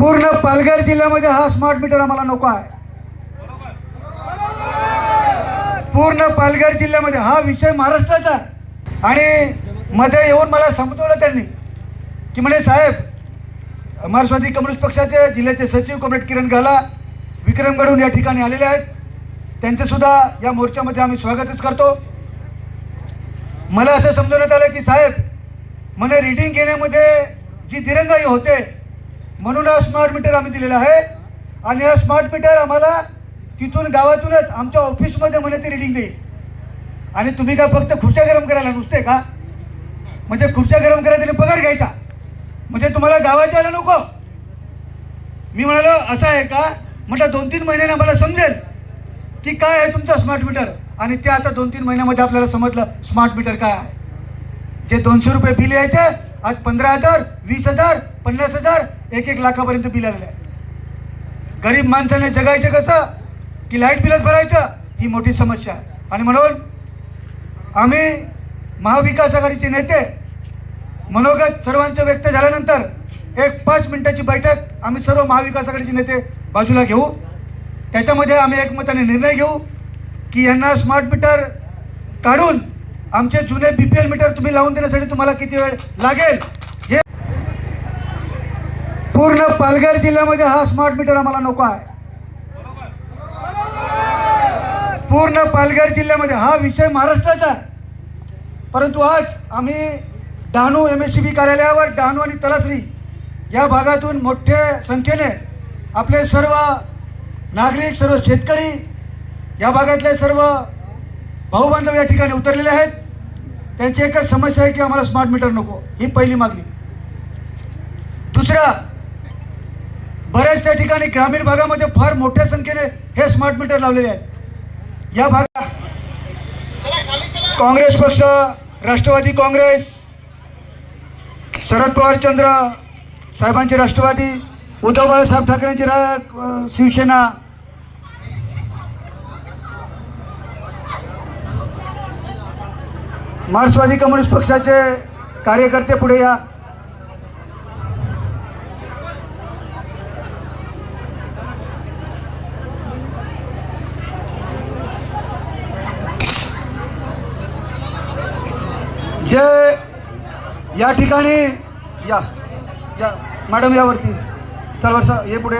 पूर्ण पालघर जिल्ह्यामध्ये हा स्मार्ट मीटर आम्हाला नको आहे। पूर्ण पालघर जिल्ह्यामध्ये हा विषय महाराष्ट्राचा आहे। आणि मध्ये येऊन मला समजवलं त्यांनी की म्हणे साहेब मार्क्सवादी कम्युनिस्ट पक्षाचे जिल्ह्याचे सचिव कॉम्रेड किरण गाला विक्रमगडहून या ठिकाणी आलेले आहेत, त्यांचे सुद्धा या मोर्चामध्ये आम्ही स्वागतच करतो। मला असं समजवण्यात आलं की साहेब म्हणे रीडिंग घेण्यामध्ये जी दिरंगाई होते म्हणून हा स्मार्ट मीटर आम्ही दिलेला आहे आणि हा स्मार्ट मीटर आम्हाला तिथून गावातूनच आमच्या ऑफिसमध्ये म्हणे ते रीडिंग देईल। आणि तुम्ही काय फक्त खुर्च्या गरम करायला नुसते का? म्हणजे खुर्च्या गरम करायला पगार घ्यायचा म्हणजे तुम्हाला गावाच्या आलं नको? मी म्हणालो असं आहे का? म्हटलं 2-3 महिन्याने आम्हाला समजेल की काय आहे तुमचं स्मार्ट मीटर। आणि ते आता 2-3 महिन्यामध्ये आपल्याला समजलं स्मार्ट मीटर काय आहे। जे 200 रुपये बिल यायचं आज 15,000, 20,000, 50,000, 1-1 लाखापर्यंत बिल आलेलं आहे। गरीब माणसाने जगायचं कसं की लाईट बिलच भरायचं ही मोठी समस्या आहे। आणि म्हणून आम्ही महाविकास आघाडीचे नेते मनोगत सर्वांचं व्यक्त झाल्यानंतर एक 5 मिनिटाची बैठक आम्ही सर्व महाविकास आघाडीचे नेते बाजूला घेऊ। त्याच्यामध्ये आम्ही एकमताने निर्णय घेऊ की यांना स्मार्ट मीटर काढून आमचे जुने BPL मीटर तुम्ही लावून देण्यासाठी तुम्हाला किती वेळ लागेल हे। पूर्ण पालघर जिल्ह्यामध्ये हा स्मार्ट मीटर आम्हाला नको आहे। पूर्ण पालघर जिल्ह्यामध्ये हा विषय महाराष्ट्राचा आहे। परंतु आज आम्ही डहाणू MSCB कार्यालयावर डहाणू आणि तलासरी या भागातून मोठ्या संख्येने आपले सर्व नागरिक, सर्व शेतकरी, या भागातले सर्व भाऊबांधव या ठिकाणी उतरलेले आहेत। त्यांची एकच समस्या आहे की आम्हाला स्मार्ट मीटर नको, ही पहिली मागणी। दुसरा, बऱ्याच त्या ठिकाणी ग्रामीण भागामध्ये फार मोठ्या संख्येने हे स्मार्ट मीटर लावलेले आहेत। या भागात काँग्रेस पक्ष, राष्ट्रवादी काँग्रेस, शरद पवार चंद्र साहेबांचे राष्ट्रवादी, उद्धव बाळासाहेब ठाकरेंची शिवसेना, मार्क्सवादी कम्युनिस्ट पक्षाचे कार्यकर्ते पुढे या। जे या ठिकाणी या मॅडम यावरती चल वर्षा ये पुढे।